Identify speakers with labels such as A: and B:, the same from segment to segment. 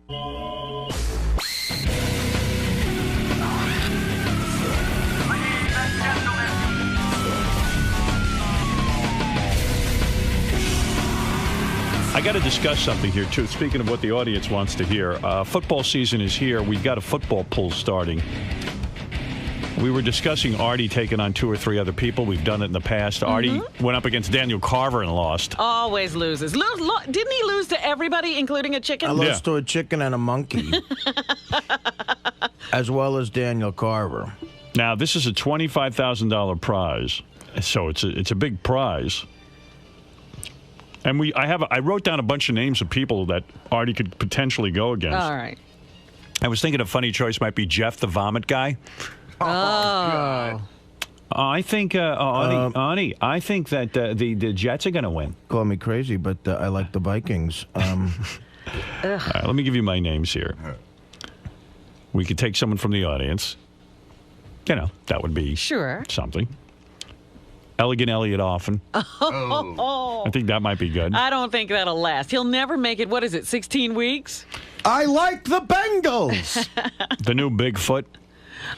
A: I got to discuss something here, too. Speaking of what the audience wants to hear, football season is here. We've got a football pool starting. We were discussing Artie taking on 2 or 3 other people. We've done it in the past. Mm-hmm. Artie went up against Daniel Carver and lost.
B: Always loses. Didn't he lose to everybody, including a chicken?
C: I lost to a chicken and a monkey, as well as Daniel Carver.
A: Now, this is a $25,000 prize, so it's a big prize. And I wrote down a bunch of names of people that Artie could potentially go against.
B: All right.
A: I was thinking a funny choice might be Jeff the Vomit Guy.
B: Oh. God.
A: I think, Artie, I think that the Jets are going to win.
C: Call me crazy, but I like the Vikings.
A: All right, let me give you my names here. We could take someone from the audience. You know, that would be something. Elegant Elliott Offen.
B: Oh.
A: I think that might be good.
B: I don't think that'll last. He'll never make it, 16 weeks?
C: I like the Bengals.
A: The new Bigfoot.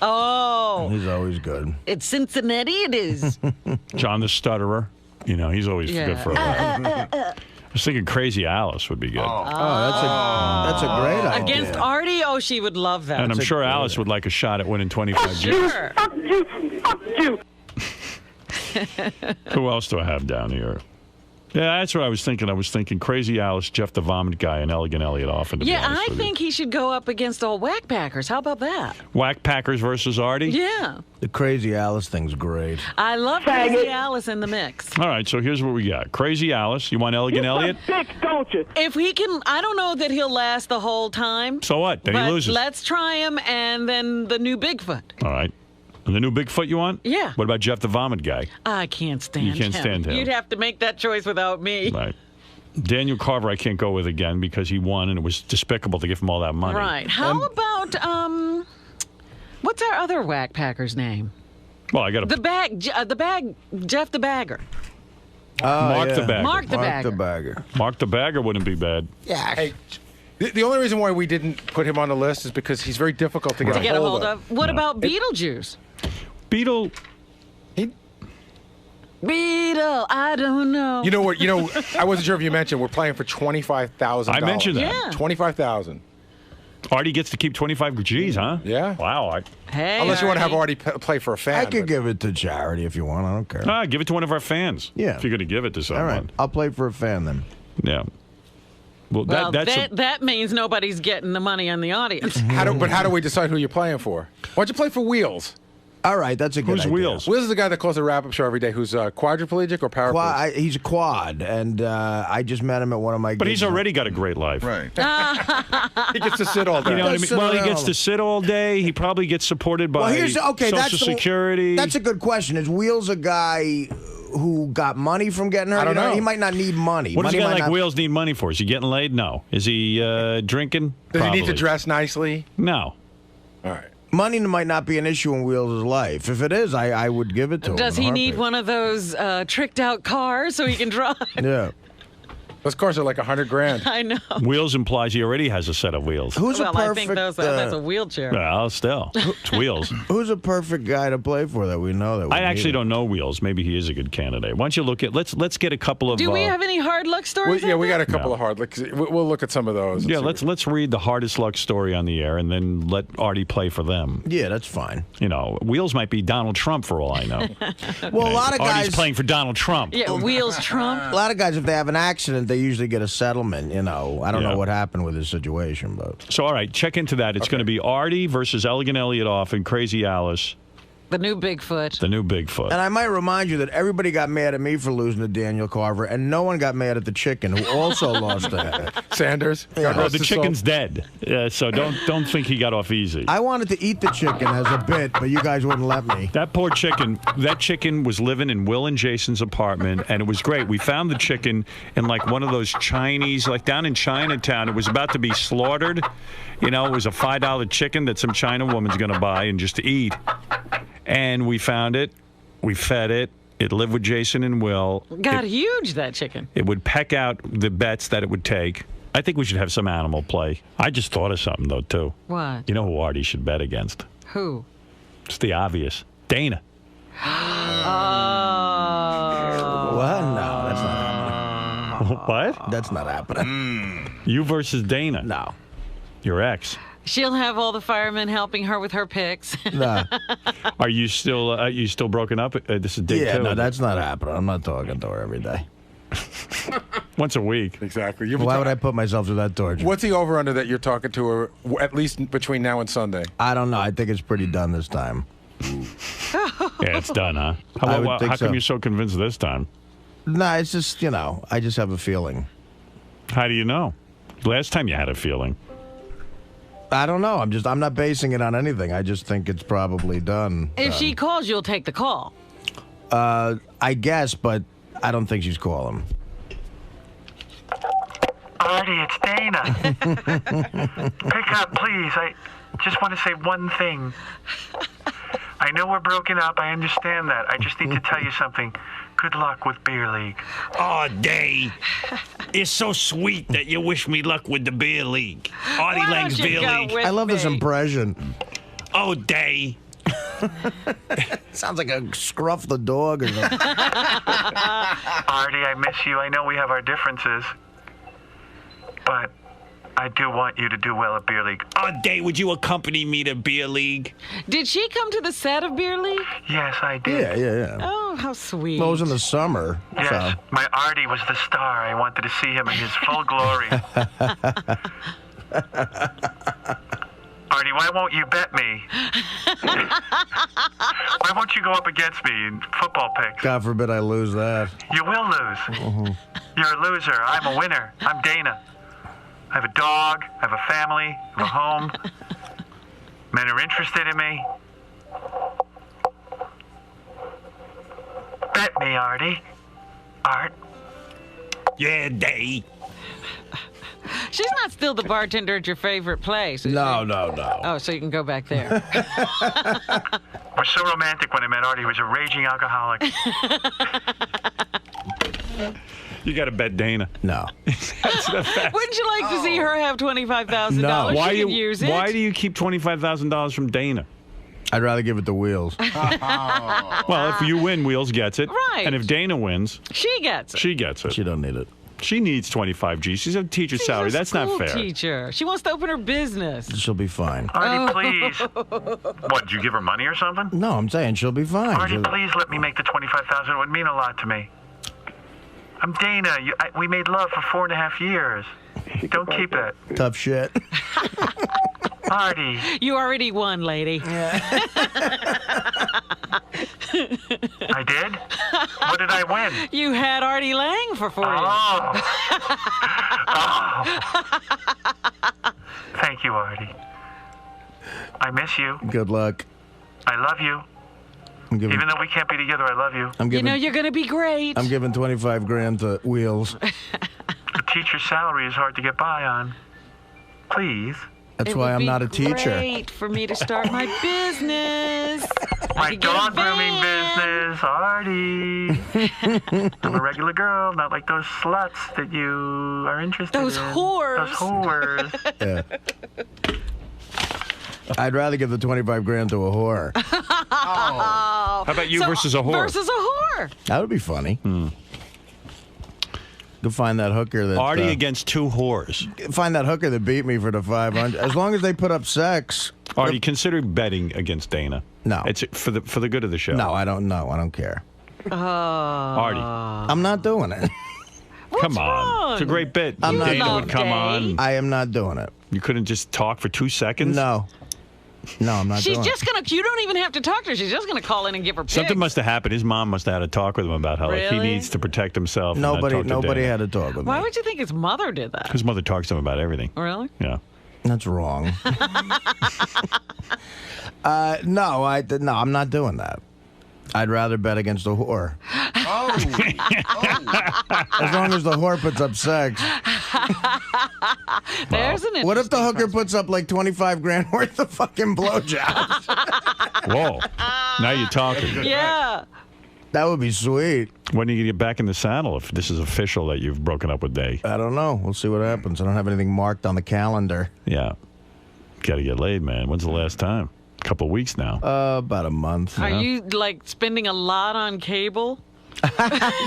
B: Oh.
C: He's always good.
B: It's Cincinnati, it is.
A: John the Stutterer. You know, he's always good for a while. I was thinking Crazy Alice would be good.
C: That's a great idea.
B: Against Artie? Oh, she would love that.
A: And I'm sure Alice would like a shot at winning 25 G's.
B: Sure.
D: Fuck you.
A: Who else do I have down here? Yeah, that's what I was thinking. I was thinking Crazy Alice, Jeff the Vomit Guy, and Elegant Elliott Offen.
B: Yeah, I think he should go up against all Whack Packers. How about that?
A: Whack Packers versus Artie?
B: Yeah.
C: The Crazy Alice thing's great.
B: I love Crazy Alice in the mix.
A: All right, so here's what we got. Crazy Alice. You want Elegant Elliott?
D: Dick, don't you?
B: If he can, I don't know that he'll last the whole time.
A: So what? Then he loses.
B: Let's try him, and then the new Bigfoot.
A: All right. And the new Bigfoot you want?
B: Yeah.
A: What about Jeff the Vomit Guy?
B: I can't stand him.
A: You can't stand him.
B: You'd have to make that choice without me.
A: Right. Daniel Carver I can't go with again because he won and it was despicable to give him all that money.
B: Right. How about, what's our other Whack Packer's name?
A: Well, I got
B: Jeff the Bagger.
A: Mark the Bagger.
B: Mark the
C: Bagger.
A: Mark the Bagger wouldn't be bad.
C: Yeah.
E: Hey, the only reason why we didn't put him on the list is because he's very difficult to get a hold of.
B: What about Beetlejuice?
A: Beetle,
B: I don't know.
E: You know what? I wasn't sure if you mentioned we're playing for $25,000.
A: I mentioned that.
B: Yeah.
E: $25,000.
A: Artie gets to keep 25 G's, huh?
E: Yeah.
A: Wow.
B: Hey,
E: Unless you want to have Artie play for a fan.
C: I could give it to charity if you want. I don't care.
A: Give it to one of our fans.
C: Yeah.
A: If you're going to give it to someone.
C: All right. I'll play for a fan then.
A: Yeah. Well,
B: that means nobody's getting the money on the audience.
E: How do we decide who you're playing for? Why'd you play for Wheels?
C: All right, that's a good idea.
A: Who's Wheels?
E: Wheels is the guy that calls a wrap-up show every day who's quadriplegic or paraplegic?
C: He's a quad, and I just met him at one of my gigs.
A: But he's already got a great life.
F: Right.
E: He gets to sit all day.
A: You know what I mean? Well, he gets to sit all day. He probably gets supported by Social Security.
C: That's a good question. Is Wheels a guy who got money from getting hurt?
E: I don't know.
C: He might not need money.
A: What does a guy like Wheels need money for? Is he getting laid? No. Is he drinking?
E: Does
A: Probably.
E: he need to dress nicely?
A: No.
E: All right.
C: Money might not be an issue in Wheels' life. If it is, I would give it to him.
B: Does he need one of those tricked-out cars so he can drive?
C: Yeah.
E: Those cars are like $100,000.
B: I know.
A: Wheels implies he already has a set of wheels.
B: I think that's a wheelchair.
A: Well, still. It's Wheels.
C: Who's a perfect guy to play for that we know that?
A: I actually don't know Wheels. Maybe he is a good candidate. Why don't you look at? Let's get a couple of.
B: Do we have any hard luck stories?
E: We got a couple of hard luck. We'll look at some of those.
A: Yeah, let's read the hardest luck story on the air and then let Artie play for them.
C: Yeah, that's fine.
A: You know, Wheels might be Donald Trump for all I know.
C: Well, a lot of guys
A: Artie's playing for Donald Trump.
B: Yeah, Wheels Trump.
C: A lot of guys, if they have an accident, they usually get a settlement. You know, I don't know what happened with his situation, but
A: so all right, check into that. It's going to be Artie versus Elegant Elliott Offen, Crazy Alice.
B: The new Bigfoot.
A: The new Bigfoot.
C: And I might remind you that everybody got mad at me for losing to Daniel Carver, and no one got mad at the chicken, who also lost to him.
E: Sanders.
A: Well, the chicken's dead, so don't think he got off easy.
C: I wanted to eat the chicken as a bit, but you guys wouldn't let me.
A: That poor chicken. That chicken was living in Will and Jason's apartment, and it was great. We found the chicken in like one of those Chinese, like down in Chinatown. It was about to be slaughtered. You know, it was a $5 chicken that some China woman's going to buy and just to eat. And we found it. We fed it. It lived with Jason and Will.
B: Got huge, that chicken.
A: It would peck out the bets that it would take. I think we should have some animal play. I just thought of something, though, too.
B: What?
A: You know who Artie should bet against?
B: Who?
A: It's the obvious. Dana.
C: What? No, that's not happening.
A: What?
C: That's not happening.
A: You versus Dana.
C: No.
A: Your ex.
B: She'll have all the firemen helping her with her picks.
C: No.
A: Are you still broken up? This is day
C: Yeah,
A: two.
C: no, that's not happening. I'm not talking to her every day.
A: Once a week.
E: Exactly.
C: Why would I put myself through that torture?
E: What's the over-under that you're talking to her, at least between now and Sunday?
C: I don't know. I think it's pretty done this time.
A: Yeah, it's done, huh?
C: I would think
A: How come
C: so.
A: you're so convinced this time?
C: No, it's just, I just have a feeling.
A: How do you know? Last time you had a feeling.
C: I don't know. I'm not basing it on anything. I just think it's probably done.
B: If she calls, you'll take the call.
C: I guess, but I don't think she's calling.
F: Artie, it's Dana. Pick up, please. I just want to say one thing. I know we're broken up. I understand that. I just need to tell you something. Good luck with Beer League.
G: Oh, Day. It's so sweet that you wish me luck with the Beer League. Artie
B: Why
G: Lang's
B: don't you
G: Beer
B: go
G: League.
B: with
C: I love this
B: me?
C: impression.
G: Oh, Day.
C: Sounds like a Scruff the dog or something.
F: Artie, I miss you. I know we have our differences. But I do want you to do well at Beer League.
G: Oh, Day, would you accompany me to Beer League?
B: Did she come to the set of Beer League?
F: Yes, I did.
C: Yeah.
B: Oh, how sweet.
C: Well, it was in the summer.
F: Yes,
C: So.
F: my Artie was the star. I wanted to see him in his full glory. Artie, why won't you bet me? Why won't you go up against me in football picks?
C: God forbid I lose that.
F: You will lose. You're a loser. I'm a winner. I'm Dana. I have a dog. I have a family. I have a home. Men are interested in me. Bet me, Artie. Art.
G: Yeah, Day.
B: She's not still the bartender at your favorite place, is
C: No.
B: she? Oh, so you can go back there.
F: We're so romantic when I met Artie. He was a raging alcoholic.
A: You got to bet Dana.
C: No.
B: Wouldn't you like to see her have $25,000?
C: No.
B: She
A: Why
B: could use it.
A: do you keep $25,000 from Dana?
C: I'd rather give it to Wheels.
A: Well, if you win, Wheels gets it.
B: Right.
A: And if Dana wins,
B: She gets it.
A: she gets it.
C: She don't need it.
A: She needs 25 G. She's a teacher's
B: She's
A: salary.
B: a
A: That's not
B: school
A: fair.
B: Teacher. She wants to open her business.
C: She'll be fine.
F: Artie, please. What, did you give her money or something?
C: No, I'm saying she'll be fine.
F: Artie, please let me make the $25,000. It would mean a lot to me. I'm Dana. We made love for 4.5 years. Don't keep it.
C: Tough shit.
F: Artie.
B: You already won, lady.
F: I did? What did I win?
B: You had Artie Lang for 4 years.
F: Oh. Thank you, Artie. I miss you.
C: Good luck.
F: I love you.
C: I'm giving.
F: Even though we can't be together, I love you.
C: I'm
B: You
C: giving.
B: know you're going to be great.
C: I'm giving 25 grand to Wheels.
F: A teacher's salary is hard to get by on. Please.
C: That's
B: It
C: why
B: would
C: I'm
B: be
C: not a teacher.
B: Great for me to start my business.
F: My
B: could get a
F: dog grooming
B: van.
F: business, Artie. I'm a regular girl, not like those sluts that you are interested
B: Those
F: in.
B: whores.
F: Those whores.
C: Yeah. I'd rather give the 25 grand to a whore.
A: How about you versus a whore?
B: Versus a whore.
C: That would be funny. Go find that hooker that.
A: Artie against two whores.
C: Find that hooker that beat me for the 500. As long as they put up sex.
A: Artie, consider betting against Dana.
C: No.
A: It's for the good of the show.
C: No, I don't know. I don't care.
A: Artie,
C: I'm not doing it.
A: come on.
B: wrong?
A: It's a great bit.
C: I'm not-
A: Dana would come
B: Day.
A: on.
C: I am not doing it.
A: You couldn't just talk for 2 seconds?
C: No. No, I'm not
B: She's
C: doing
B: just going to, you don't even have to talk to her. She's just going to call in and give her pics.
A: Something must have happened. His mom must have had a talk with him about how like, he
B: Really?
A: needs to protect himself.
C: it.
A: and not talk to
C: Nobody
A: Dana.
C: had to talk with
B: Why
C: me.
B: would you think his mother did that?
A: His mother talks to him about everything.
B: Really?
A: Yeah.
C: That's wrong. No, I'm not doing that. I'd rather bet against a whore. As long as the whore puts up sex.
B: There's an
C: What if the
B: interesting
C: hooker puts up like 25 grand worth of fucking blowjobs?
A: Whoa. Now you're talking.
B: Yeah.
C: That would be sweet.
A: When are you going to get back in the saddle if this is official that you've broken up with Day?
C: I don't know. We'll see what happens. I don't have anything marked on the calendar.
A: Yeah. Got to get laid, man. When's the last time? A couple of weeks now.
C: About a month.
B: Are you like spending a lot on cable?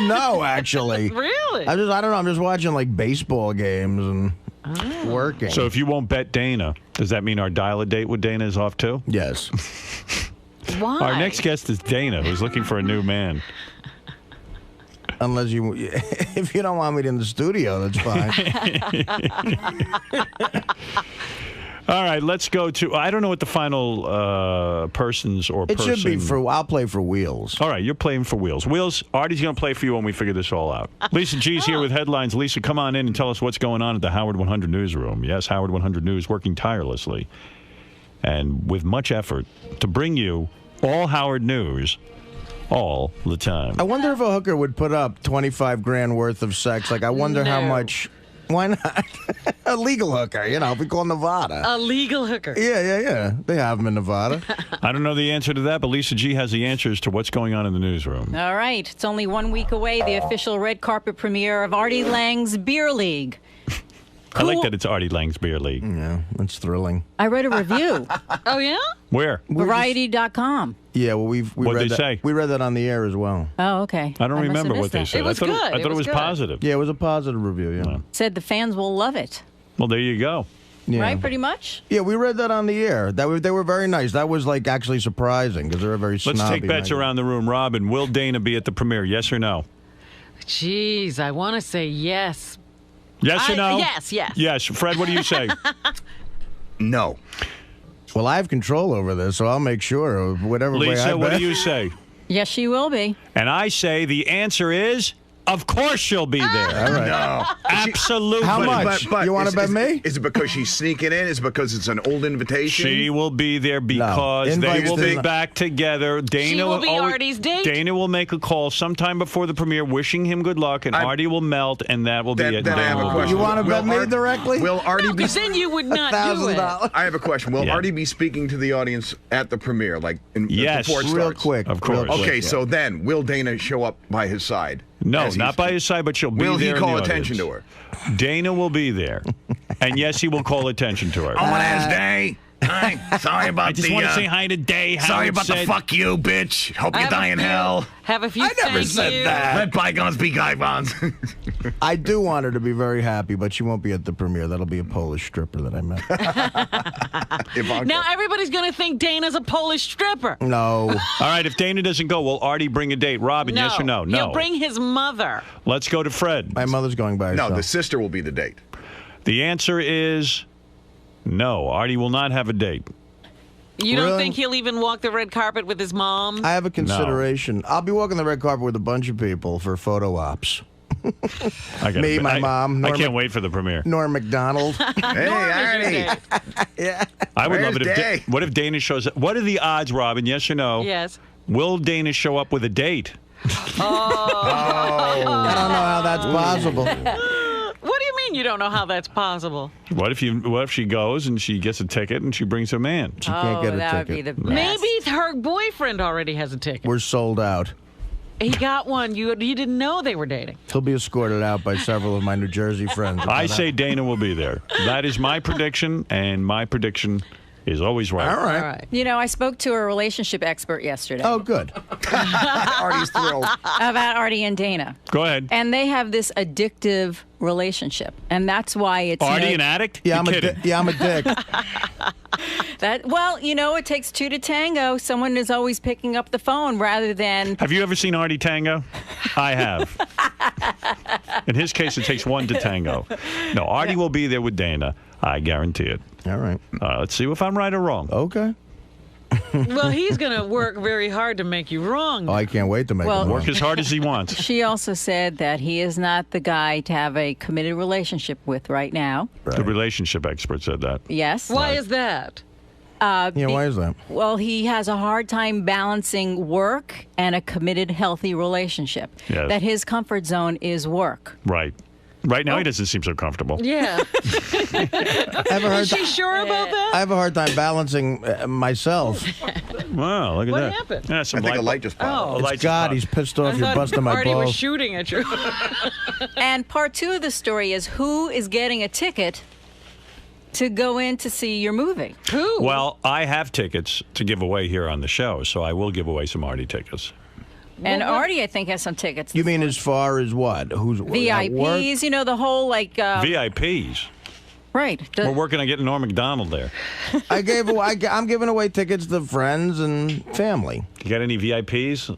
C: No, actually.
B: Really?
C: I don't know. I'm just watching like baseball games and working.
A: So if you won't bet Dana, does that mean our dial-a-date with Dana is off too?
C: Yes.
B: Why?
A: Our next guest is Dana, who's looking for a new man.
C: Unless if you don't want me in the studio, that's fine.
A: All right, let's go to. I don't know what the final persons or
C: It
A: person.
C: should be for. I'll play for Wheels.
A: All right, you're playing for Wheels. Wheels, Artie's going to play for you when we figure this all out. Lisa G's here with headlines. Lisa, come on in and tell us what's going on at the Howard 100 newsroom. Yes, Howard 100 News working tirelessly and with much effort to bring you all Howard news all the time.
C: I wonder if a hooker would put up 25 grand worth of sex. Like, I wonder how much. Why not? A legal hooker, if we call Nevada.
B: A legal hooker.
C: Yeah. They have them in Nevada.
A: I don't know the answer to that, but Lisa G has the answers to what's going on in the newsroom.
H: All right. It's only 1 week away, the official red carpet premiere of Artie Lang's Beer League.
A: I like that it's Artie Lang's Beer League.
C: Yeah, it's thrilling.
H: I read a review.
B: Oh, yeah?
A: Where?
H: Variety.com.
C: Yeah, well, we
A: What'd
C: read
A: they
C: that.
A: say?
C: We read that on the air as well.
H: Oh, okay.
A: I don't
H: must have
A: remember what
H: missed
A: they
H: that.
A: said.
B: It was
A: I thought
B: good.
A: I thought it was
B: good.
A: positive.
C: Yeah, it was a positive review, yeah.
H: Said the fans will love it.
A: Well, there you go.
C: Yeah.
H: Right, pretty much?
C: Yeah, we read that on the air. They were very nice. That was, like, actually surprising because they're a very snobby.
A: Let's take bets
C: magazine.
A: around the room. Robin, will Dana be at the premiere? Yes or no?
B: Jeez, I want to say yes.
A: Yes or no?
B: Yes.
A: Yes. Fred, what do you say?
I: No.
C: Well, I have control over this, so I'll make sure of whatever way I
A: Lisa, what
C: bet.
A: do you say?
H: Yes, she will be.
A: And I say the answer is, of course she'll be there.
C: All right.
I: No.
A: Absolutely.
C: How much? You wanna bet me?
I: Is it because she's sneaking in? Is it because it's an old invitation?
A: She will be there because they
C: Invites
A: will
C: to
A: be
C: the-
A: back together. Dana
B: will be
A: always-
B: Artie's date?
A: Dana will make a call sometime before the premiere, wishing him good luck, and Artie will melt, and that will be it.
I: Then I have a
A: Dana will be
I: question.
C: You want to
I: Will
C: bet me
I: Art-
C: directly?
I: Will Artie
B: No,
I: be?
B: because then you would not do it.
C: $1,000.
I: I have a question. Will
A: Yeah.
I: Artie be speaking to the audience at the premiere, like
A: Yes.
I: before it
C: Real
I: starts?
C: quick.
A: Of course.
C: real quick,
I: Okay,
C: yeah.
I: so then will Dana show up by his side?
A: No,
I: As
A: not
I: he's-
A: by his side, but she'll be
I: Will
A: there
I: he
A: in
I: call
A: the
I: attention to
A: audience.
I: her?
A: Dana will be there. And yes, he will call attention to her.
G: I want to ask Day. Hi. Sorry about
A: I just
G: the.
A: want to say hi to Day.
G: Sorry
A: Howard
G: about the
A: said-
G: fuck you, bitch. Hope you
B: Have
G: die
B: a
G: in
B: few-
G: hell.
B: Have a few
G: I never
B: thank
G: said
B: yous.
G: that. Let bygones be bygones.
C: I do want her to be very happy, but she won't be at the premiere. That'll be a Polish stripper that I met.
I: Ivanka.
B: Now everybody's going to think Dana's a Polish stripper.
C: No.
A: All right, if Dana doesn't go, will Artie bring a date? Robin,
B: No.
A: yes or no? No.
B: He'll bring his mother.
A: Let's go to Fred.
C: My mother's going by herself.
I: No, the sister will be the date.
A: The answer is no. Artie will not have a date.
B: You don't
C: Really?
B: think he'll even walk the red carpet with his mom?
C: I have a consideration. I'll be walking the red carpet with a bunch of people for photo ops.
A: I gotta
C: Me,
A: bet-
C: my mom,
A: I
C: Norma-
A: can't wait for the premiere.
C: Norm McDonald.
I: Hey, Artie.
C: Yeah.
A: I would love
I: Where's
A: it if
I: Day?
A: what if Dana shows up? What are the odds, Robin? Yes or no?
B: Yes.
A: Will Dana show up with a date?
C: I don't know how that's possible.
B: What do you mean you don't know how that's possible?
A: What if she goes and she gets a ticket and she brings a man?
C: She can't get a
H: that
C: ticket.
H: would be the best.
B: Maybe her boyfriend already has a ticket.
C: We're sold out.
B: He got one. You didn't know they were dating.
C: He'll be escorted out by several of my New Jersey friends.
A: I say Dana will be there. That is my prediction, and my prediction is always right.
C: All right.
B: All right.
H: You know, I spoke to a relationship expert yesterday
C: Oh, good.
I: Artie's thrilled.
H: about Artie and Dana.
A: Go ahead.
H: And they have this addictive relationship. And that's why it's
A: Artie an addict?
C: Yeah,
A: You're kidding.
C: I'm a dick.
H: well, you know, it takes two to tango. Someone is always picking up the phone rather than
A: Have you ever seen Artie tango? I have. In his case, it takes one to tango. No, Artie will be there with Dana. I guarantee it.
C: All right.
A: Let's see if I'm right or wrong.
C: Okay.
B: Well, he's going to work very hard to make you wrong.
C: Oh, I can't wait to make
H: Well,
C: it
A: Work
C: work.
A: as hard as he wants.
H: She also said that he is not the guy to have a committed relationship with right now.
A: The relationship expert said that.
H: Yes.
B: Why is that?
C: Yeah, why is that?
H: Well, he has a hard time balancing work and a committed, healthy relationship.
A: Yes.
H: That his comfort zone is work.
A: Right. Right now, he doesn't seem so comfortable.
B: Yeah. Is she sure about that?
C: I have a hard time balancing myself.
A: Wow, look at
B: What
A: that.
B: happened?
A: Yeah, some
I: I think a light just popped.
B: Oh.
A: A light
C: It's God, he's pissed off.
B: I
C: You're
B: thought
C: busting my
B: Artie was
C: balls.
B: shooting at you.
H: And part 2 of the story is who is getting a ticket to go in to see your movie.
B: Who?
A: Well, I have tickets to give away here on the show, so I will give away some Artie tickets.
H: And Artie, I think, has some tickets.
C: You mean as far as what? Who's at work?
H: VIPs, you know, the whole, like...
A: VIPs?
H: Right.
A: We're working on getting Norm Macdonald there.
C: I'm giving away tickets to friends and family.
A: You got any VIPs?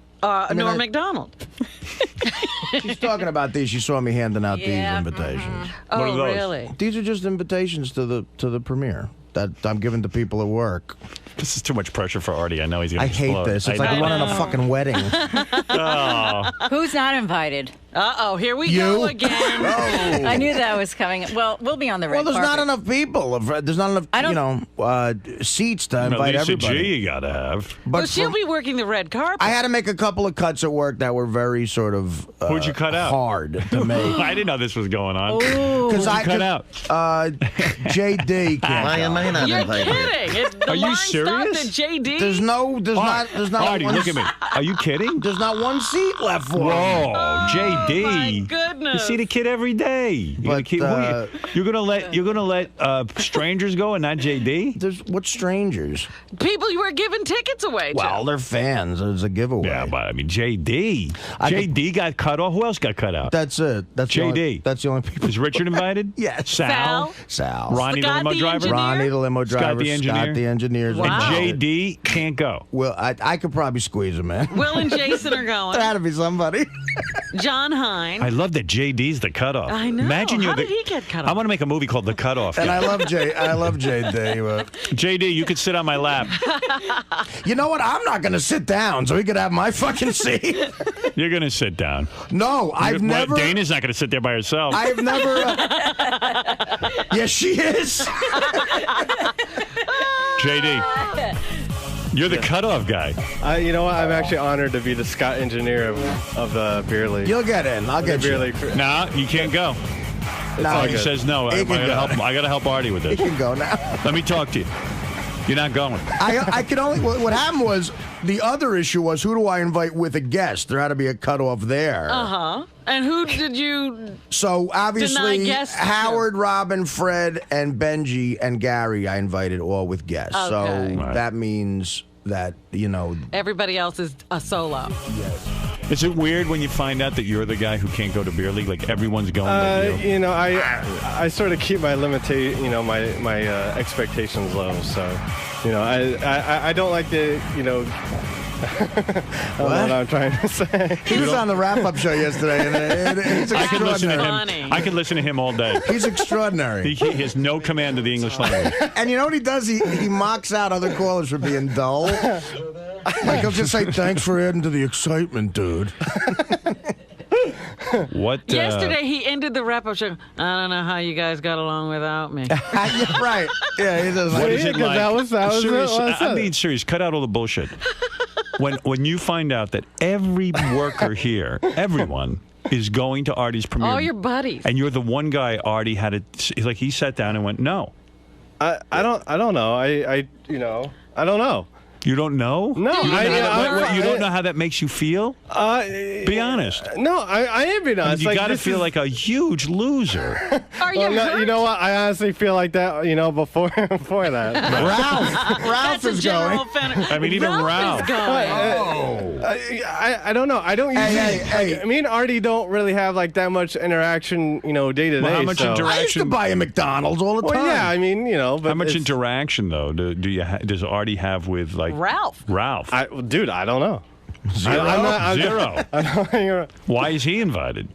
B: Norm Macdonald.
C: She's talking about these. She saw me handing out these invitations.
B: Oh,
A: What are those?
B: really?
C: These are just invitations to the premiere that I'm giving to people at work.
A: This is too much pressure for Artie. I know he's going
C: I
A: to explode.
C: hate this. It's like running a fucking wedding.
H: Who's not invited?
B: Uh-oh, here we go again.
H: I knew that was coming. Well, we'll be on the red
C: Well, there's not
H: carpet.
C: enough people. There's not enough, seats to invite
A: Lisa
C: everybody.
A: G you got to have.
C: But
B: Well, she'll be working the red carpet.
C: I had to make a couple of cuts at work that were very sort of
A: Who'd you cut out?
C: hard to make.
A: I didn't know this was going on.
C: Because I
A: cut out.
C: JD can't.
J: Why am I not
B: You're
J: invited?
B: kidding. The
A: Are you
B: line stopped
A: serious?
B: at JD.
C: There's not
A: Artie,
C: one,
A: look at me. Are you kidding?
C: There's not one seat left for him.
A: Whoa, JD.
B: my goodness.
A: You see the kid every day. You're gonna let strangers go and not JD?
C: What strangers?
B: People you were giving tickets away to.
C: Well, they're fans. It's a giveaway.
A: Yeah, but I mean JD. JD got cut off. Who else got cut out?
C: That's it. That's
A: JD.
C: That's the only people.
A: Is Richard invited?
C: Yes.
A: Sal.
C: Ronnie
A: Ronnie the
B: Scott
A: limo
B: the
A: driver.
B: engineer?
C: Ronnie the limo driver.
A: Scott the engineer.
C: Scott the engineer.
B: Wow.
A: And JD can't go.
C: Well, I could probably squeeze him in.
B: Will and Jason are going.
C: There had to be somebody.
B: John Hine.
A: I love that JD's the cutoff.
B: I know.
A: Imagine
B: How did he get cut off?
A: I want to make a movie called The Cutoff.
C: And I love JD. But
A: JD, you could sit on my lap.
C: you know what? I'm not going to sit down, so he could have my fucking seat.
A: You're going to sit down.
C: No, I've never.
A: Dana's not going to sit there by herself.
C: I've never. Yes, she is.
A: JD, you're the cutoff guy.
K: You know what? I'm actually honored to be the Scott engineer of the beer league.
C: You'll get in. I'll get
K: beer
C: you.
K: league.
A: Nah, you can't go.
C: No,
A: He says no. I got to help Artie with
C: He
A: this.
C: can go now.
A: Let me talk to you. You're not going.
C: I could only. What happened was the other issue was who do I invite with a guest? There had to be a cutoff there.
B: And who did you?
C: So obviously
B: deny guests to?
C: Howard, Robin, Fred, and Benji and Gary I invited all with guests.
B: Okay.
C: So
A: Right.
C: that means that
B: Everybody else is a solo.
A: Is it weird when you find out that you're the guy who can't go to beer league? Like everyone's going with you.
K: You know, I sort of keep my my expectations low. So, you know, I don't like to, you know. I don't know what I'm trying to say.
C: he was on the wrap-up show yesterday, and he's
A: I can listen to
C: extraordinary.
A: him. I can listen to him all day.
C: He's extraordinary.
A: He has no command of the English language.
C: And you know what he does? He mocks out other callers for being dull. Like he'll just say, "Thanks for adding to the excitement, dude."
A: What?
B: Yesterday he ended the wrap-up show. I don't know how you guys got along without me.
C: Yeah, right. Yeah, he does.
A: What is it like?
K: That was
A: serious,
K: it.
A: I'm being serious. Cut out all the bullshit. When you find out that every worker here, everyone, is going to Artie's premiere,
B: All your buddies.
A: and you're the one guy Artie had to, like, he sat down and went, no.
K: I don't know. I don't know.
A: You don't know?
K: No,
A: You don't know how that makes you feel? Be honest.
K: No, I am being honest.
A: You got to feel like a huge loser.
B: Are you hurt?
K: You know what? I honestly feel like that. You know, before that.
C: Ralph is going.
A: I mean, even Ralph.
B: Is going.
K: I don't know. I don't usually.
C: Hey.
K: Me and Artie don't really have like that much interaction. You know, day to day.
A: Well, how much interaction?
C: I used to buy a McDonald's all the time.
K: Well, yeah. I mean, you know. But
A: How much interaction, though, does Artie have with, like,
B: Ralph.
K: Dude, I don't know.
A: Zero.
K: Zero.
A: Why is he invited?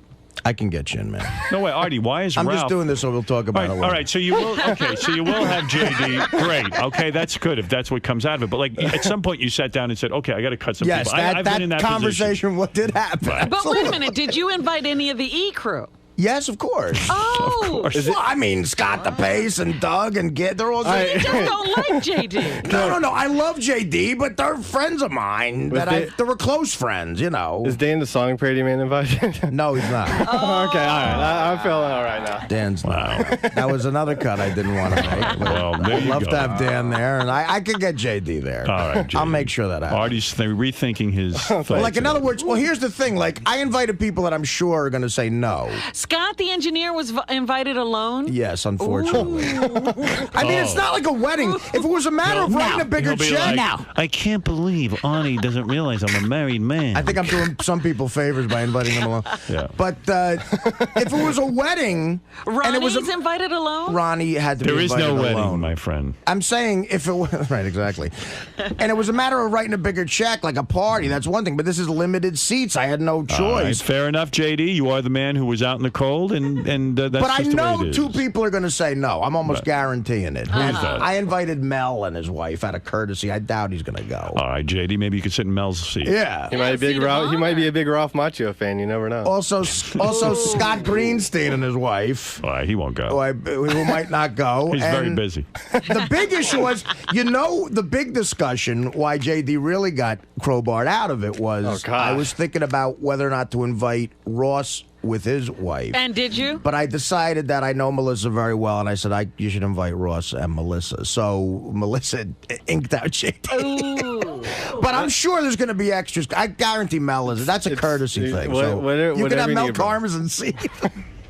C: I can get you in, man.
A: No way, Artie. Why is
C: I'm
A: Ralph?
C: just doing this so we'll talk about it later.
A: All right, so you will. Okay, so you will have JD. Great. Okay, that's good if that's what comes out of it. But like at some point, you sat down and said, "Okay, I got to cut some
C: Yes,
A: people." I've been in that
C: conversation. What did happen?
B: But wait a minute. Did you invite any of the E crew?
C: Yes, of course.
B: Oh,
C: Well, I mean, Scott the Pace and Doug and Gid, they're all.
B: you just don't like JD.
C: No. I love JD, but they're friends of mine. They were close friends, you know.
K: Is Dan the song parody man invited?
C: No, he's not.
K: Okay, all right. I'm feeling all right now.
C: Dan's not. That was another cut I didn't want to make.
A: Well, there
C: I'd
A: you
C: love
A: go.
C: to have Dan there, and I could get JD there.
A: All right,
C: I'll
A: JD.
C: make sure that happens.
A: Artie's rethinking his.
C: Like, in other words, well, here's the thing. Like, I invited people that I'm sure are going to say no.
B: Scott the engineer was invited alone?
C: Yes, unfortunately. I mean, it's not like a wedding. If it was a matter of writing a bigger
A: He'll be
C: check.
A: like, I can't believe Artie doesn't realize I'm a married man.
C: I think I'm doing some people favors by inviting them along.
A: Yeah.
C: But if it was a wedding, and it was
B: Ronnie's invited alone?
C: Ronnie had to
A: There
C: be
A: is
C: invited
A: no wedding,
C: alone.
A: my friend.
C: I'm saying if it was right, exactly, and it was a matter of writing a bigger check, like a party. That's one thing, but this is limited seats. I had no
A: All right,
C: choice.
A: fair enough, JD. You are the man who was out in the cold, and that's
C: But I
A: just the way
C: know
A: it is.
C: two people are going to say no. I'm almost guaranteeing it.
A: Who's that?
C: I invited Mel and his wife out of courtesy. I doubt he's going to go.
A: All right, JD, maybe you could sit in Mel's seat.
C: Yeah.
K: He might be a big Ralph Macchio fan. You never know.
C: Also Scott Greenstein and his wife,
A: All right, he won't go.
C: who might not go.
A: He's very
C: And
A: busy.
C: The big issue was, the big discussion why JD really got crowbarred out of it was I was thinking about whether or not to invite Ross with his wife.
B: And did you?
C: But I decided that I know Melissa very well, and I said you should invite Ross and Melissa. So Melissa inked out JD.
B: Ooh.
C: But I'm sure there's going to be extras. I guarantee Mel is. That's a courtesy thing. So you can have Mel Karmazin see.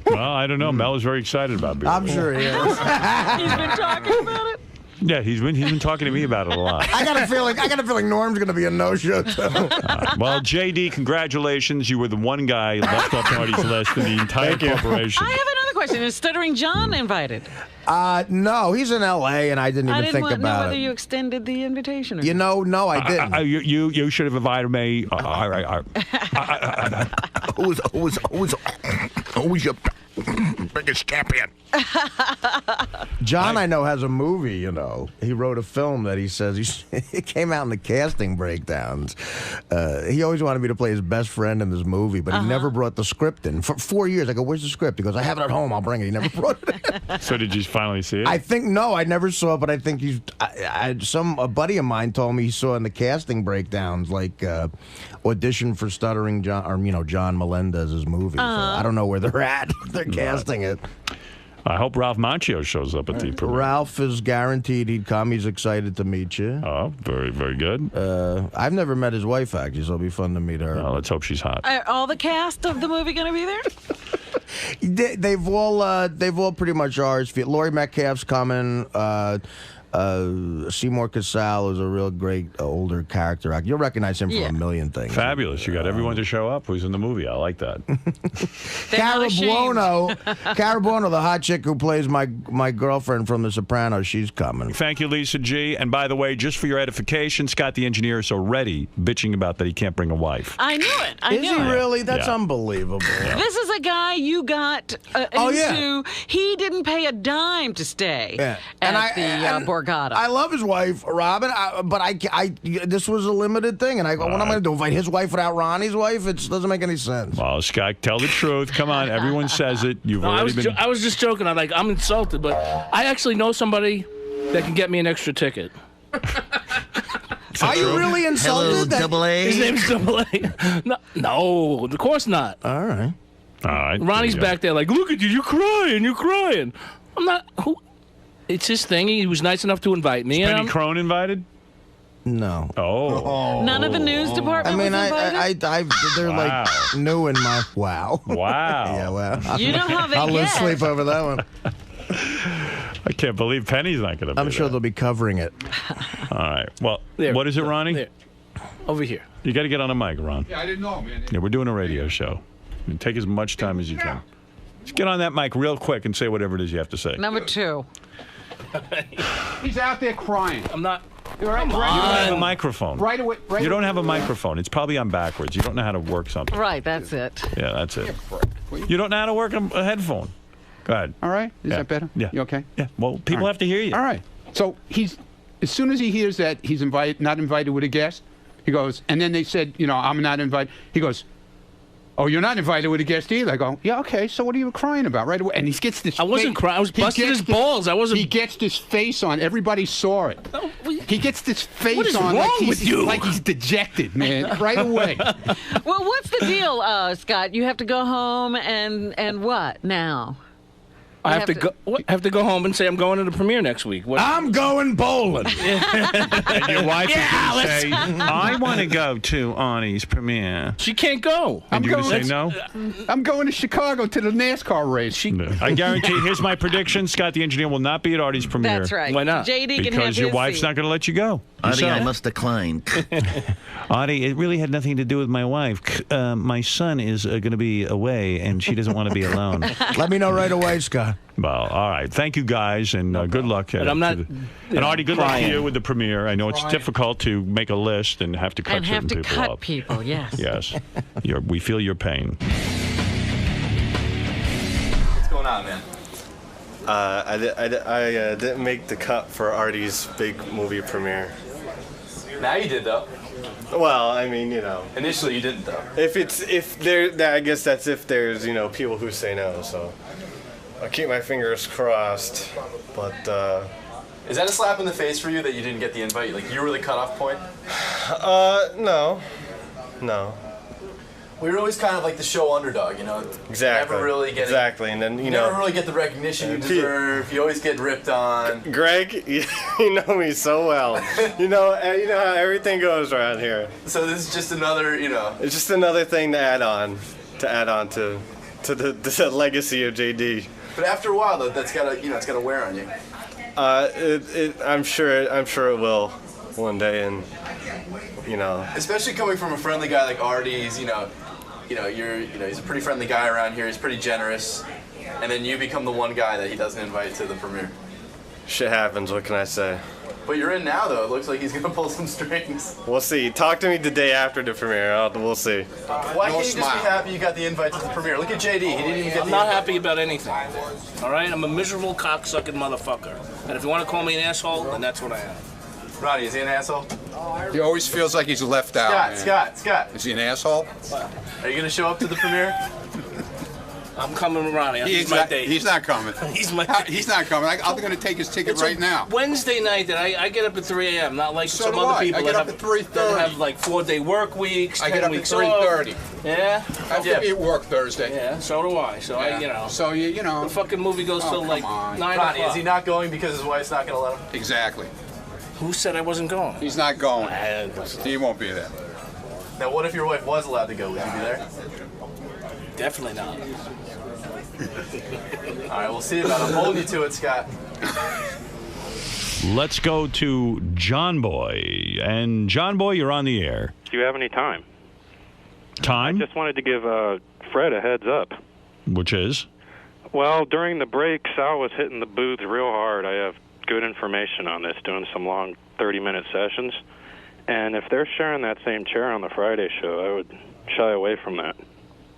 A: Well, I don't know. Mel is very excited about being
C: I'm sure he is.
B: He's been talking about it.
A: Yeah, he's been talking to me about it a lot.
C: I got a feeling Norm's going to be a no-show too.
A: Well, JD, congratulations. You were the one guy left off Artie's list in the entire corporation.
B: I have another question. Is Stuttering John invited?
C: No, he's in L.A. and I didn't even think
B: know
C: about
B: whether
C: it.
B: you extended the invitation or not.
C: You know, no, I didn't.
A: You should have invited me.
I: Who's your biggest champion?
C: John, I know, has a movie, you know. He wrote a film that he says it came out in the casting breakdowns. He always wanted me to play his best friend in this movie, but he never brought the script in. For 4 years, I go, where's the script? He goes, I have it at home. I'll bring it. He never brought it in.
A: So did you finally see it?
C: I think, no, I never saw it, but I think a buddy of mine told me he saw in the casting breakdowns, like, audition for Stuttering John, or, John Melendez's movie. So I don't know where they're at. They're casting it.
A: I hope Ralph Macchio shows up at the premiere.
C: Ralph is guaranteed he'd come. He's excited to meet you.
A: Oh, very, very good.
C: I've never met his wife, actually, so it'll be fun to meet her.
A: Well, let's hope she's hot.
B: Are all the cast of the movie going to be there?
C: They've all pretty much ours. Laurie Metcalf's coming. Seymour Cassell is a real great older character actor. You'll recognize him from a million things.
A: Fabulous. You got everyone to show up who's in the movie. I like that.
C: Cara Buono, the hot chick who plays my girlfriend from The Sopranos, she's coming.
A: Thank you, Lisa G. And by the way, just for your edification, Scott the engineer is already bitching about that he can't bring a wife.
B: I knew it.
C: Is he really? That's unbelievable.
B: This is a guy you got into. He didn't pay a dime to stay at the Borgata.
C: I love his wife, Robin, but this was a limited thing, and I go, what am I going to do? Invite his wife without Ronnie's wife? It doesn't make any sense.
A: Well, Scott, tell the truth. Come on, everyone says it. You've already been.
J: I was just joking. I'm insulted, but I actually know somebody that can get me an extra ticket.
C: Are you really insulted?
J: Hello, Double A. His name's Double A. No, of course not.
C: All right.
J: Ronnie's back there like, look at you, you're crying. I'm not. Who? It's his thing. He was nice enough to invite me.
A: Is Penny Crone invited?
C: No.
A: Oh.
B: None of the news department was invited?
C: They're like new in my... Wow.
A: Wow.
C: Yeah, wow.
B: You know how they
C: I'll lose
B: get.
C: sleep over that one.
A: I can't believe Penny's not going to be
C: I'm sure they'll be covering it.
A: All right. Well,
J: There.
A: what is it, Ronnie?
J: There. Over here.
A: You got to get on a mic, Ron.
L: Yeah, I didn't know, man.
A: Yeah, we're doing a radio show. Take as much time as you can. Just get on that mic real quick and say whatever it is you have to say.
B: Number 2.
L: He's out there crying.
J: I'm not.
L: You're right.
A: You don't have a microphone.
L: Right away.
A: You don't have a microphone. It's probably on backwards. You don't know how to work something.
B: Right, that's it.
A: Yeah, that's it. You don't know how to work a headphone. Go ahead.
L: All right. Is that better?
A: Yeah.
L: You okay?
A: Yeah. Well, people have to hear you.
L: All right. So as soon as he hears that he's not invited with a guest, he goes, and then they said, I'm not invited. He goes, Oh, you're not invited with a guest either. I go, yeah, okay, so what are you crying about right away? And he gets this
J: I wasn't crying. I was busting his balls. I wasn't.
L: He gets this face on. Everybody saw it. He gets this face
J: What is
L: on
J: wrong with you?
L: like he's dejected, man, right away.
B: Well, what's the deal, Scott? You have to go home and what now?
J: I have to go. What? I have to go home and say I'm going to the premiere next week. What?
C: I'm going bowling.
A: And your wife is going to say, I want to go to Artie's premiere.
J: She can't go.
A: And you're going to say no?
L: I'm going to Chicago to the NASCAR race.
A: I guarantee, here's my prediction, Scott the engineer will not be at Artie's premiere.
B: That's right.
J: Why not?
B: JD can have
A: Because your
B: his
A: wife's
B: seat.
A: not going to let you go.
M: Artie, I must decline.
A: Artie, it really had nothing to do with my wife. My son is going to be away, and she doesn't want to be alone.
C: Let me know right away, Scott.
A: Well, all right. Thank you, guys, and good luck.
J: But I'm not.
A: And Artie, good luck to you with the premiere. I know it's difficult to make a list and have to cut certain people off.
B: People, yes.
A: Yes. We feel your pain.
N: What's going on, man? I didn't make the cut for Artie's big movie premiere.
O: Now you did, though.
N: Well, I mean, you know.
O: Initially, you didn't, though.
N: If there, I guess that's if there's, you know, people who say no. So I'll keep my fingers crossed. But
O: is that a slap in the face for you that you didn't get the invite? Like you were the cutoff point?
N: No.
O: We were always kind of like the show underdog, you know.
N: Exactly.
O: Never really get
N: and then
O: you never really get the recognition you deserve. You always get ripped on.
N: Greg, you know me so well. you know how everything goes around here.
O: So this is just another, you know.
N: It's just another thing to add on to the legacy of JD.
O: But after a while, though, that's gotta, you know, it's gotta wear on you.
N: I'm sure it will one day, and you know.
O: Especially coming from a friendly guy like Artie's, he's a pretty friendly guy around here. He's pretty generous, and then you become the one guy that he doesn't invite to the premiere.
N: Shit happens. What can I say?
O: But you're in now, though. It looks like he's gonna pull some strings.
N: We'll see. Talk to me the day after the premiere. We'll see.
O: Why can't you just be happy you got the invite to the premiere? Look at JD. He didn't even get
J: I'm not happy about anything. All right? I'm a miserable cocksucking motherfucker. And if you want to call me an asshole, then that's what I am.
O: Ronnie, is he an asshole?
L: He always feels like he's left out.
O: Scott.
L: Is he an asshole?
O: Are you gonna show up to the premiere?
J: I'm coming with Ronnie.
L: He's not coming.
J: He's my
L: He's not coming. I'm going to take his ticket right now.
J: Wednesday night that I get up at 3 a.m. Not like
L: So
J: some
L: do
J: other
L: I.
J: people
L: I get
J: that
L: up
J: have,
L: at 3:30.
J: that have like 4-day work weeks.
L: I
J: 10
L: get up at
J: weeks
L: 3:30.
J: off. Yeah.
L: I have to be at work Thursday.
J: Yeah. So do I. So
L: Yeah. So you know.
J: the fucking movie goes till like 9
O: Ronnie,
J: o'clock.
O: is he not going because his wife's not gonna let him?
L: Exactly.
J: Who said I wasn't going?
L: He's not going. He won't be there.
O: Now, what if your wife was allowed to go? Would you be there?
J: Definitely not.
O: All right, we'll see about it. I'm holding you to it, Scott.
A: Let's go to John Boy. And John Boy, you're on the air.
P: Do you have any time?
A: Time?
P: I just wanted to give Fred a heads up.
A: Which is?
P: Well, during the break, Sal was hitting the booth real hard. I have good information on this, doing some long 30-minute sessions. And if they're sharing that same chair on the Friday show, I would shy away from that.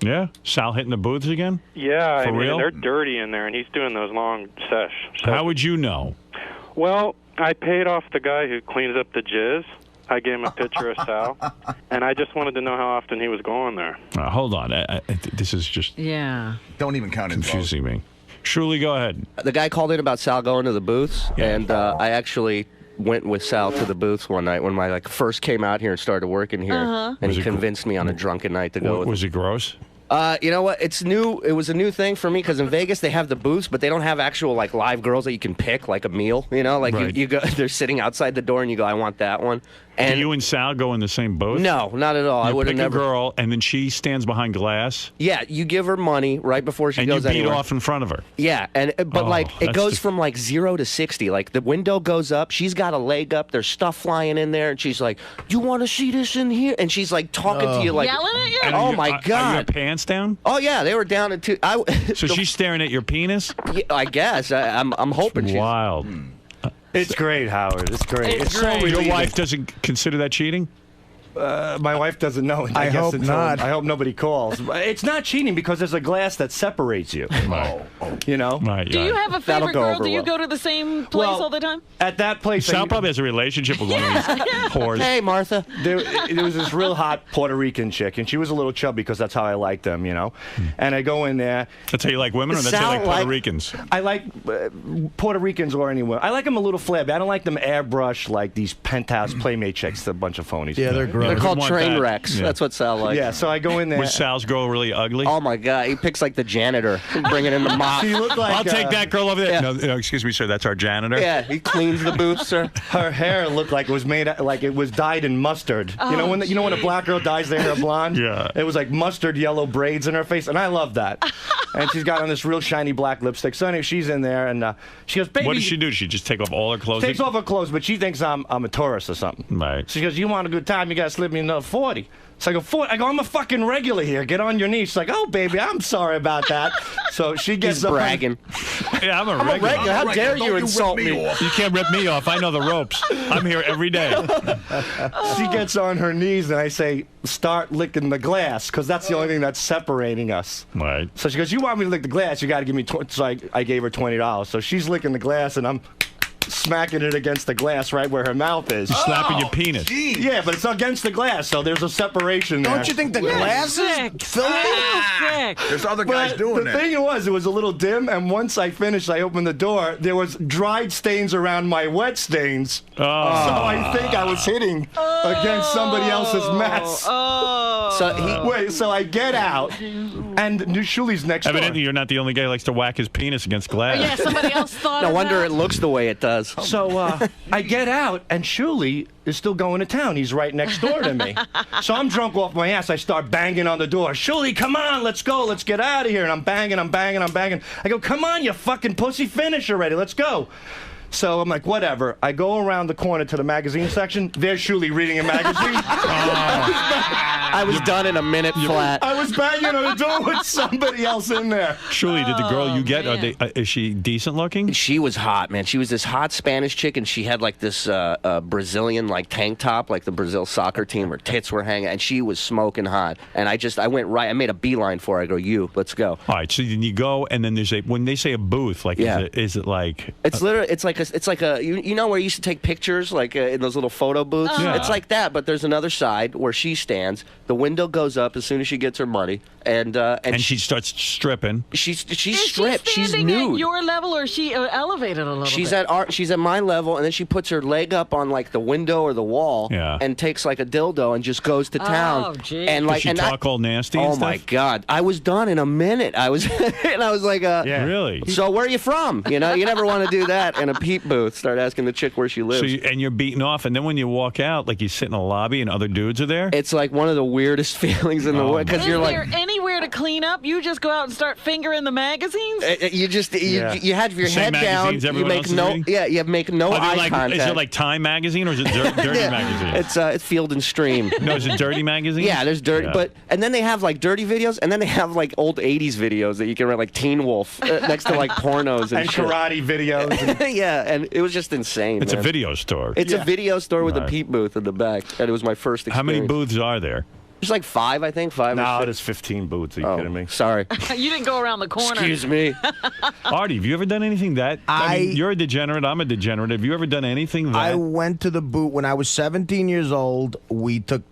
A: Yeah? Sal hitting the booths again?
P: Yeah,
A: For real?
P: they're dirty in there, and he's doing those long sessions.
A: How would you know?
P: Well, I paid off the guy who cleans up the jizz. I gave him a picture of Sal, and I just wanted to know how often he was going there.
A: Hold on. This is just
I: Don't even count it.
A: confusing me. Shirley, go ahead.
Q: The guy called in about Sal going to the booths, and I actually went with Sal to the booths one night when I first came out here and started working here, and
A: Was
Q: he
A: it
Q: convinced me on a drunken night to go.
A: Was it gross?
Q: You know what? It's new. It was a new thing for me because in Vegas they have the booths, but they don't have actual live girls that you can pick like a meal. You know,
A: Right.
Q: you go, they're sitting outside the door and you go, I want that one. And
A: do you and Sal go in the same booth?
Q: No, not at all. I
A: You
Q: would have
A: pick
Q: never.
A: a girl, and then she stands behind glass,
Q: Yeah, you give her money right before she
A: and you
Q: goes
A: beat
Q: anywhere.
A: off in front of her.
Q: Yeah, but
A: Oh,
Q: it
A: that's
Q: goes
A: the-
Q: from 0 to 60. Like the window goes up, she's got a leg up, there's stuff flying in there, and she's like, "You want to see this in here?" And she's talking to you
B: Yelling at you?
A: And
Q: "Oh
A: you-
Q: my
A: Are your
Q: god!"
A: pants down?
Q: Oh yeah, they were down at 2.
A: So she's staring at your penis?
Q: Yeah, I guess. I'm hoping she's
A: wild.
R: It's great, Howard. It's great.
B: It's
R: so
B: great.
A: Your
R: relieving.
A: wife doesn't consider that cheating?
M: my wife doesn't know. And
C: I hope not.
M: I hope nobody calls. It's not cheating because there's a glass that separates you. You know?
A: Right,
B: Do you have a favorite girl? Do you go to the same place all the time?
M: At that place,
A: Sal probably has a relationship with one of these whores.
Q: Hey, Martha.
M: There was this real hot Puerto Rican chick, and she was a little chubby because that's how I like them, you know. And I go in there.
A: That's how you like women, or that's how you like Puerto Ricans?
M: I like Puerto Ricans or anyone. I like them a little flabby. I don't like them airbrush like these penthouse playmate chicks. A bunch of phonies.
C: Yeah, they're gross.
Q: They're called train wrecks. Yeah. That's what Sal likes.
M: Yeah, so I go in there.
A: Was Sal's girl really ugly?
Q: Oh my God, he picks like the janitor, bringing in the mop.
M: She looked like,
A: I'll take that girl over there.
Q: Yeah.
A: No, excuse me, sir. That's our janitor.
Q: Yeah, he cleans the booth, sir.
M: Her hair looked like it was made like it was dyed in mustard. You know when when a black girl dyes their hair blonde?
A: Yeah.
M: It was like mustard yellow braids in her face, and I love that. And she's got on this real shiny black lipstick. So anyway, she's in there, and she goes, "Baby."
A: What does she do? Does she just take off all her clothes?
M: Takes off her clothes, but she thinks I'm a tourist or something.
A: Right.
M: She goes, "You want a good time? You gotta slip me another 40." So I go, 40. I go, "I'm a fucking regular here. Get on your knees." She's like, "Oh, baby, I'm sorry about that." So she gets
Q: He's bragging.
A: Yeah, I'm a regular.
Q: How dare you insult me?
A: You can't rip me off. I know the ropes. I'm here every day.
M: She gets on her knees, and I say, "Start licking the glass," because that's the only thing that's separating us.
A: Right.
M: So she goes, "You want me to lick the glass? You got to give me." So I gave her $20. So she's licking the glass, and I'm smacking it against the glass right where her mouth is.
A: You're slapping your penis.
M: Geez. Yeah, but it's against the glass, so there's a separation there.
C: Don't you think the glass is filthy?
I: There's other guys doing
M: the
I: that.
M: thing was, it was a little dim, and once I finished, I opened the door. There was dried stains around my wet stains.
A: Oh.
M: So I think I was hitting against somebody else's mess. So I get out, and Shuli's next door.
A: Evidently, you're not the only guy who likes to whack his penis against glass.
B: Yeah, somebody else thought
Q: No
B: of
Q: wonder
B: that.
Q: it looks the way it does.
M: So I get out, and Shuli is still going to town. He's right next door to me. So I'm drunk off my ass. I start banging on the door. Shuli, come on, let's go. Let's get out of here. And I'm banging. I go, come on, you fucking pussy, finish already. Let's go. So I'm like, whatever. I go around the corner to the magazine section. There's Shuli reading a magazine.
Q: I was done in a minute flat.
M: I was banging on the door with somebody else in there.
A: Shuli, did the girl you get, is she decent looking?
Q: She was hot, man. She was this hot Spanish chick, and she had like this Brazilian like tank top, like the Brazil soccer team. Her tits were hanging, and she was smoking hot. And I went right. I made a beeline for her. I go, let's go.
A: All right, so then you go, and then there's when they say a booth, like, is it like?
Q: It's literally, it's like a you know where you used to take pictures, like in those little photo booths?
A: Yeah.
Q: It's like that, but there's another side where she stands. The window goes up as soon as she gets her money, and
A: she starts stripping.
Q: She's
B: Is
Q: stripped.
B: She
Q: She's
B: standing
Q: nude.
B: at your level, or is she elevated a little
Q: She's
B: bit?
Q: She's at my level, and then she puts her leg up on like the window or the wall, and takes like a dildo and just goes to town.
B: Oh, geez.
Q: And like,
A: Does she talk all nasty?
Q: Oh
A: and
Q: my
A: stuff?
Q: God! I was done in a minute. I was, and I was like,
A: Really?
Q: So where are you from? You know, you never want to do that in a peep booth. Start asking the chick where she lives.
A: So you're beating off, and then when you walk out, like you sit in a lobby and other dudes are there.
Q: It's like one of the weirdest feelings in the world because you're like.
B: Is there anywhere to clean up? You just go out and start fingering the magazines?
Q: You have your head down. You make you make no eye contact.
A: Is it like Time magazine or is it Dirty magazine?
Q: It's Field and Stream.
A: No, is it Dirty magazine?
Q: Yeah, there's dirty, and then they have like dirty videos, and then they have like old '80s videos that you can rent, like Teen Wolf, next to like pornos and shit.
M: Karate videos.
Q: Yeah, and it was just insane.
A: It's a video store.
Q: It's a video store with a peep booth in the back, and it was my first experience.
A: How many booths are there?
Q: There's like 5, I think. 5 or 6.
M: No, there's 15 booths. Are you kidding me?
Q: Sorry.
B: You didn't go around the corner.
Q: Excuse me.
A: Artie, have you ever done anything that? I mean, you're a degenerate. I'm a degenerate. Have you ever done anything that?
C: I went to the booth when I was 17 years old. We took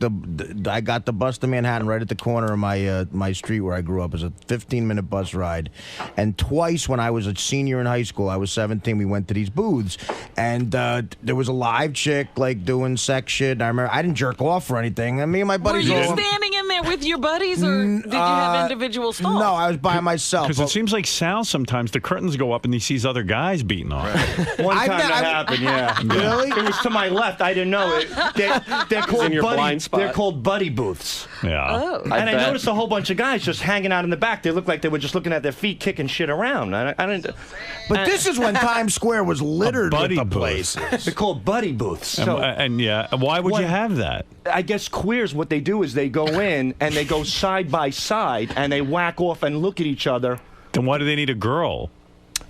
C: I got the bus to Manhattan right at the corner of my street where I grew up. It was a 15-minute bus ride. And twice when I was a senior in high school, I was 17, we went to these booths. And there was a live chick like doing sex shit. And I remember I didn't jerk off or anything. And me and my buddies
B: Were you standing in there with your buddies, or did you have individual stalls?
C: No, I was by myself.
A: Because it seems like Sal sometimes the curtains go up and he sees other guys beating off.
M: One time that happened, yeah.
C: Really?
M: It was to my left. I didn't know it. They're called
Q: in your blind spot.
M: They're called buddy booths.
A: Yeah.
B: Oh.
M: And I noticed a whole bunch of guys just hanging out in the back. They looked like they were just looking at their feet, kicking shit around. I didn't.
C: But this is when Times Square was littered with the places.
M: They're called buddy booths. So
A: And why would you have that?
M: I guess queers, what they do is they go in and they go side by side and they whack off and look at each other.
A: Then why do they need a girl?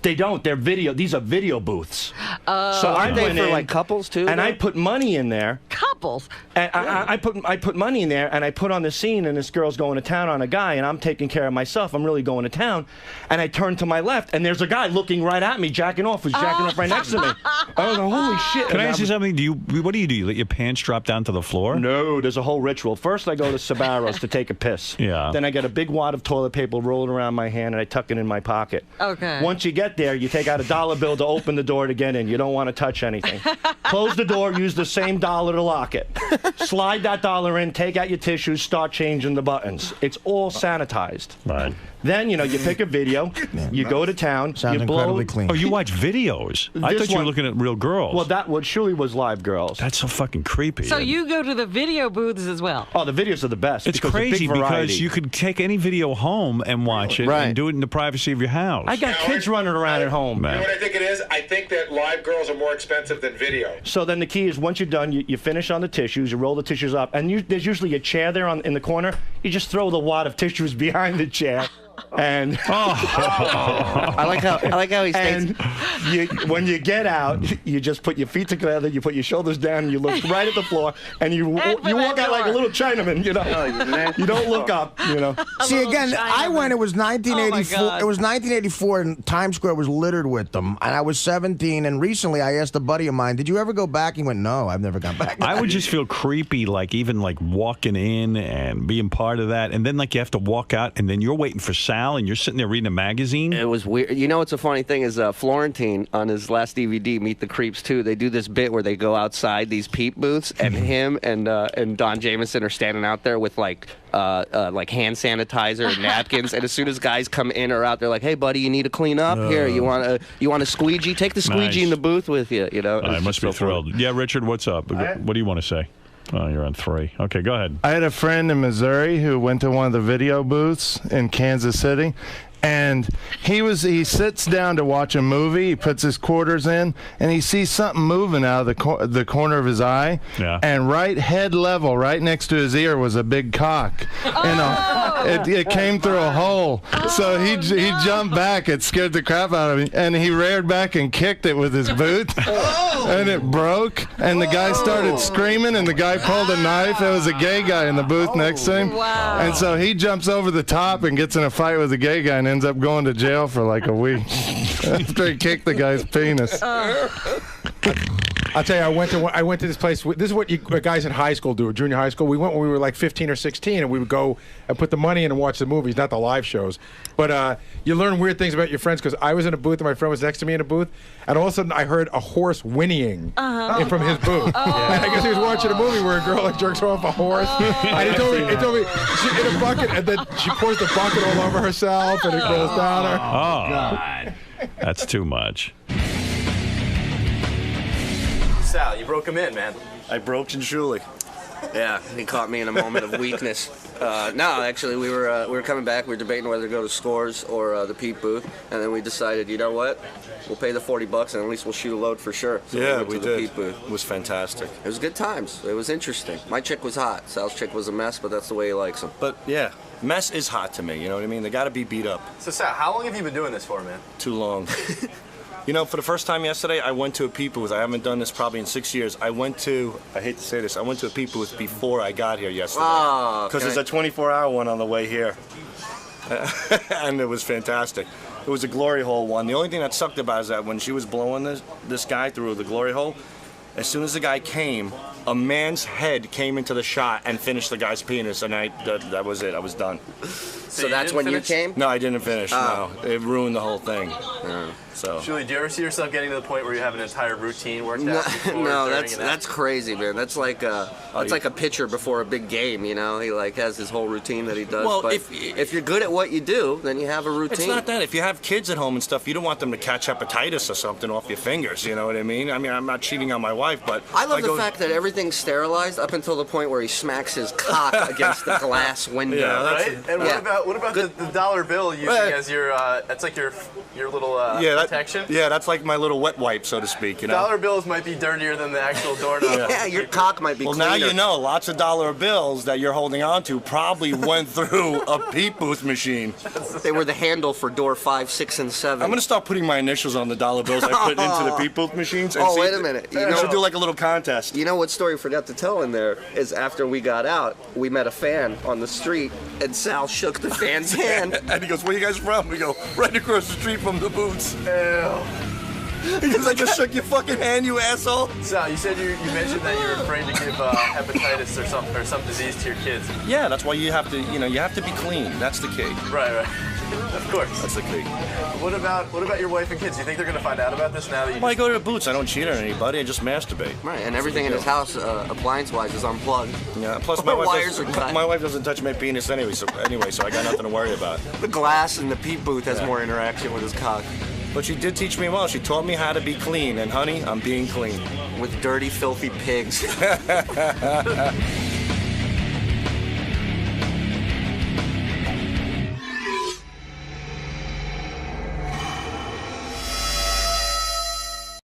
M: They don't. They're video. These are video booths.
Q: So aren't they for like couples too?
M: And I put money in there.
B: Couples? couples.
M: And I put money in there, and I put on the scene, and this girl's going to town on a guy, and I'm taking care of myself. I'm really going to town. And I turn to my left, and there's a guy looking right at me, jacking off, who's jacking off right next to me. I was like, holy shit.
A: Can I ask you something? What do? You let your pants drop down to the floor?
M: No, there's a whole ritual. First, I go to Sbarro's to take a piss.
A: Yeah.
M: Then I get a big wad of toilet paper rolled around my hand, and I tuck it in my pocket.
B: Okay.
M: Once you get there, you take out a $1 bill to open the door to get in. You don't want to touch anything. Close the door, use the same $1 to lock it. Slide that $1 in, take out your tissues, start changing the buttons. It's all sanitized.
A: Right.
M: Then, you take a video, you go to town,
C: Sounds
M: you blow.
C: incredibly clean.
A: Oh, you watch videos? I thought you were looking at real girls.
M: Well, that surely was live girls.
A: That's so fucking creepy.
B: So you go to the video booths as well?
M: Oh, the videos are the best.
A: It's crazy because you could take any video home and watch it and do it in the privacy of your house.
M: I got kids running around at home.
E: You know what I think it is? I think that live girls are more expensive than video.
M: So then the key is once you're done, you finish on the tissues, you roll the tissues up, and there's usually a chair there in the corner. You just throw the wad of tissues behind the chair. And
Q: I like how he states.
M: And when you get out, you just put your feet together, you put your shoulders down, and you look right at the floor, and you walk out like a little Chinaman. You don't look up.
C: See, again, I went. It was 1984.
B: Oh,
C: it was 1984, and Times Square was littered with them. And I was 17. And recently, I asked a buddy of mine, "Did you ever go back?" He went, "No, I've never gone back."
A: I would just feel creepy, even walking in and being part of that, and then you have to walk out, and then you're waiting for Sal, and you're sitting there reading a magazine.
Q: It was weird. What's a funny thing is Florentine on his last DVD, Meet the Creeps 2, they do this bit where they go outside these peep booths, and him and Don Jameson are standing out there with like hand sanitizer and napkins, and as soon as guys come in or out, they're like, "Hey, buddy, you need to clean up. Here, you want a squeegee? Take the squeegee in the booth with you."
A: I must be thrilled. Yeah, Richard, what's up? What do you want to say? Oh, you're on 3. Okay, go ahead.
K: I had a friend in Missouri who went to one of the video booths in Kansas City, and he sits down to watch a movie. He puts his quarters in, and he sees something moving out of the corner of his eye.
A: Yeah.
K: And right head level, right next to his ear, was a big cock. It came through a hole. So he jumped back. It scared the crap out of him, and he reared back and kicked it with his boot, and it broke. And the guy started screaming, and the guy pulled a knife. There was a gay guy in the booth next to him.
B: Wow.
K: And so he jumps over the top and gets in a fight with a gay guy and ends up going to jail for like a week after he kicked the guy's penis.
E: I'll tell you, I went to this place. This is what guys in high school do, junior high school. We went when we were like 15 or 16, and we would go and put the money in and watch the movies, not the live shows. But you learn weird things about your friends, because I was in a booth and my friend was next to me in a booth, and all of a sudden I heard a horse whinnying from his booth. And I guess he was watching a movie where a girl jerks off a horse. And he told me she in a bucket, and then she pours the bucket all over herself, and it goes down her.
A: Oh, God. That's too much.
O: Sal, you broke him in, man.
M: I broke and Julie.
Q: Yeah, he caught me in a moment of weakness. No, actually, we were coming back. We were debating whether to go to Scores or the Peep booth, and then we decided, you know what? We'll pay the $40, and at least we'll shoot a load for sure. So
M: Yeah,
Q: we went to the Peep booth.
M: It was fantastic.
Q: It was good times. It was interesting. My chick was hot. Sal's chick was a mess, but that's the way he likes them.
M: But yeah, mess is hot to me. You know what I mean? They got to be beat up.
O: So, Sal, how long have you been doing this for, man?
M: Too long. For the first time yesterday, I went to a peep booth. I haven't done this probably in 6 years. I hate to say this, I went to a peep booth before I got here yesterday. Because there's a 24-hour one on the way here. And it was fantastic. It was a glory hole one. The only thing that sucked about it is that when she was blowing this guy through the glory hole, as soon as the guy came, a man's head came into the shot and finished the guy's penis, and that was it. I was done.
Q: So that's when you came?
M: No, I didn't finish. No, it ruined the whole thing. So.
O: Julie, do you ever see yourself getting to the point where you have an entire routine worked out?
Q: No, that's crazy, man. That's like a pitcher before a big game. He has his whole routine that he does.
M: Well,
Q: but if you're good at what you do, then you have a routine.
M: It's not that. If you have kids at home and stuff, you don't want them to catch hepatitis or something off your fingers. You know what I mean? I'm not cheating on my wife, but
Q: I love the fact that everything's sterilized up until the point where he smacks his cock against the glass window.
O: Yeah, right. And what about the dollar bill using as your? That's like your little.
M: Yeah,
O: protection?
M: Yeah, that's like my little wet wipe, so to speak. You know.
O: Dollar bills might be dirtier than the actual doorknob.
Q: Yeah, your cock might be
M: Well,
Q: cleaner.
M: now you know. Lots of dollar bills that you're holding on to probably went through a peep booth machine.
Q: They were the handle for door 5, 6, and 7.
M: I'm gonna start putting my initials on the dollar bills I put into the peep booth machines. And
Q: Oh,
M: see
Q: wait a minute.
M: You should do like a little contest.
Q: You know what story we forgot to tell in there is after we got out, we met a fan on the street, and Sal shook the fan's hand.
M: And he goes, "Where are you guys from?" We go, "Right across the street from the booths." Because I just shook your fucking hand, you asshole.
O: Sal, you said you mentioned that you're afraid to give hepatitis or some disease to your kids.
M: Yeah, that's why you have to, you have to be clean. That's the key.
O: Right. Of course.
M: That's the key.
O: What about your wife and kids? Do you think they're gonna find out about this now that you?
M: Well, I go to the booths. I don't cheat on anybody. I just masturbate.
Q: Right, and everything in his house, appliance-wise, is unplugged.
M: Yeah. Plus,
Q: my wires are cut.
M: My wife doesn't touch my penis anyway, so I got nothing to worry about.
Q: The glass in the peep booth has more interaction with his cock.
M: But she did teach me well. She taught me how to be clean, and honey, I'm being clean.
Q: With dirty, filthy pigs.